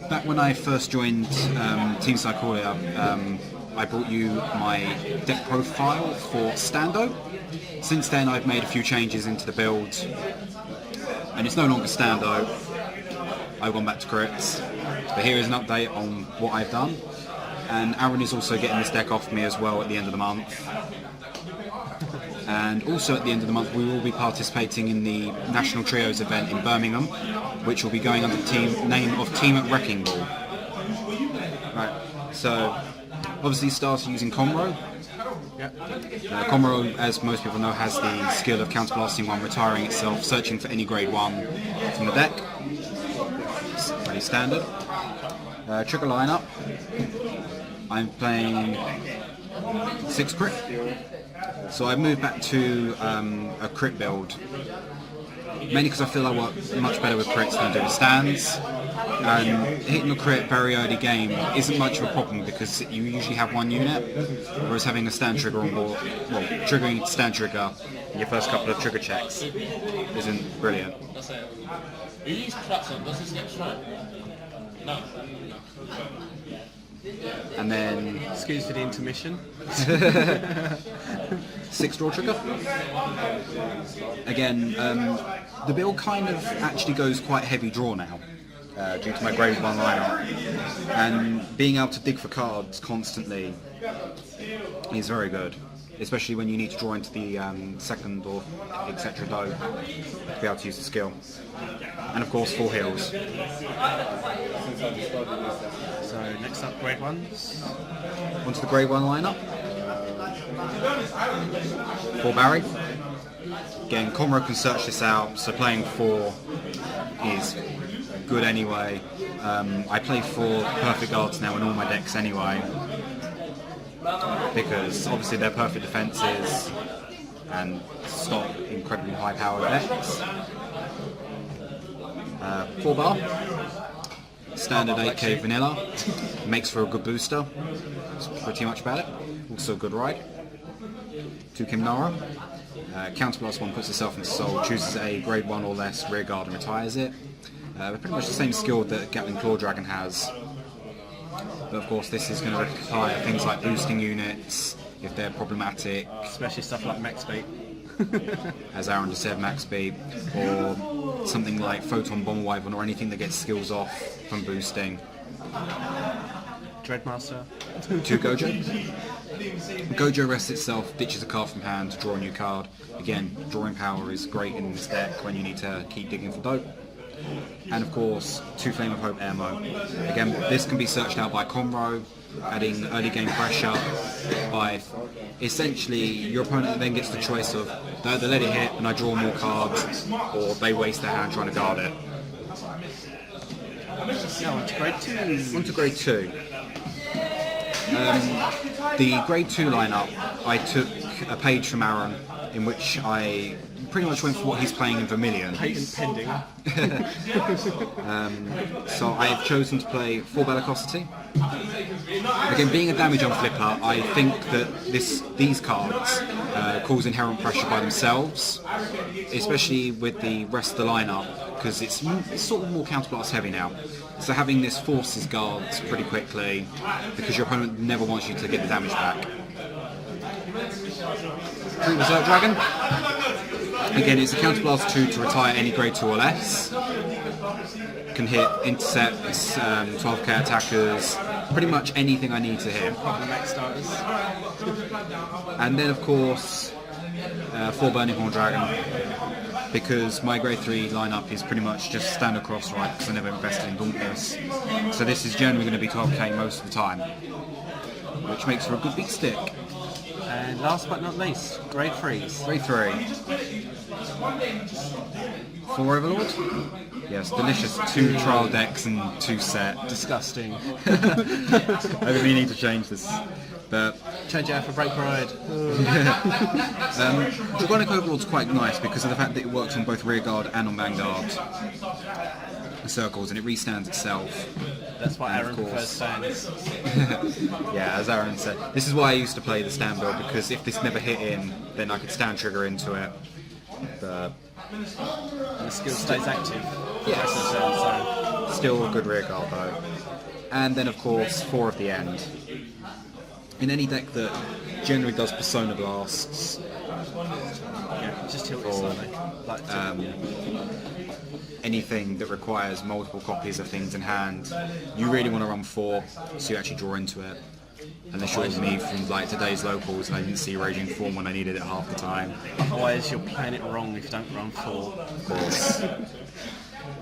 Back when I first joined Team Psyqualia, I brought you my deck profile for Stando. Since then I've made a few changes into the build, and it's no longer Stando. I've gone back to crits, but here is an update on what I've done. And Aaron is also getting this deck off me as well at the end of the month. And also at the end of the month we will be participating in the National Trios event in Birmingham, which will be going under the name of Team Wrecking Ball. Right, so obviously started using Comro. Comro, as most people know, has the skill of counterblasting one, retiring itself, searching for any grade 1 from the deck. It's pretty standard. Trigger lineup. I'm playing 6 crit. So I've moved back to a crit build, mainly because I feel I work much better with crits than I do with stands. And hitting a crit very early game isn't much of a problem because you usually have one unit, whereas having a stand trigger on board, well, triggering stand trigger in your first couple of trigger checks isn't brilliant. And then excuse for the intermission. 6 draw trigger. Again, the build kind of actually goes quite heavy draw now, due to my grade 1 lineup, and being able to dig for cards constantly is very good, especially when you need to draw into the second or etc. though to be able to use the skill. And of course 4 heals. So next up, grade 1s. Onto the grade 1 lineup. 4 Barry. Again, Comro can search this out, so playing 4 is good anyway. I play 4 perfect guards now in all my decks anyway, because obviously they're perfect defences and stop incredibly high powered decks. 4 bar. Standard 8k vanilla, makes for a good booster, that's pretty much about it. Also a good ride. 2 Kimnara, counterblast 1 puts itself into soul, chooses a grade 1 or less rear guard and retires it. Pretty much the same skill that Gatling Claw Dragon has, but of course this is going to require things like boosting units if they're problematic. Especially stuff like max beat. As Aaron just said, max beat, or something like Photon Bomb Wyvern or anything that gets skills off from boosting. Dreadmaster. 2 Gojo. Gojo rests itself, ditches a card from hand to draw a new card. Again, drawing power is great in this deck when you need to keep digging for dope. And of course, 2 Flame of Hope ammo. Again, this can be searched out by Comro, adding early game pressure by essentially your opponent then gets the choice of they either let it hit and I draw more cards, or they waste their hand trying to guard it. Now on to grade 2. On to grade 2. The grade 2 lineup, I took a page from Aaron in which I pretty much went for what he's playing in Vermilion. Patent pending. So I've chosen to play 4 Bellicosity. Again, being a damage on flipper, I think that these cards cause inherent pressure by themselves, especially with the rest of the lineup, because it's sort of more counterblast heavy now. So having this forces guards pretty quickly, because your opponent never wants you to get the damage back. 3 Berserk Dragon. Again, it's a counterblast 2 to retire any grade 2 or less. Can hit intercepts, 12k attackers, pretty much anything I need to hit. Max starters. And then of course 4 Burning Horn Dragon, because my grade 3 lineup is pretty much just stand across right, because I never invested in Dauntless. So this is generally going to be 12k most of the time, which makes for a good big stick. And last but not least, grade 3s. Grade 3. 4 Overlord. Yes, delicious 2 trial decks and 2 set. Disgusting. I really need to change this. But change it out for Break Ride. Dragonic Overlord's quite nice because of the fact that it works on both rearguard and on vanguard circles, and it restands itself. That's why Aaron prefers stands. Yeah, as Aaron said, this is why I used to play the stand build, because if this never hit in, then I could stand trigger into it. But And the skill stays active. yes. So Still a good rear guard though. And then of course 4 of the end. In any deck that generally does Persona Blasts, Yeah, just tilt it Or, slightly. Like anything that requires multiple copies of things in hand, you really want to run 4 so you actually draw into it. Unless you're me from like today's locals and I didn't see Raging Form when I needed it half the time. otherwise you're playing it wrong if you don't run 4. Of course.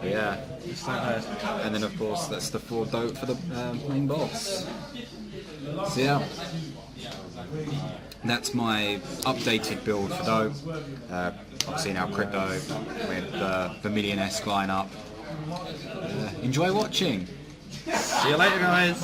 Yeah. Just like that. And then of course that's the 4 dope for the main boss. So yeah. That's my updated build for dope. Obviously now crit dope with the Vermilion-esque lineup. Enjoy watching. See you later, guys.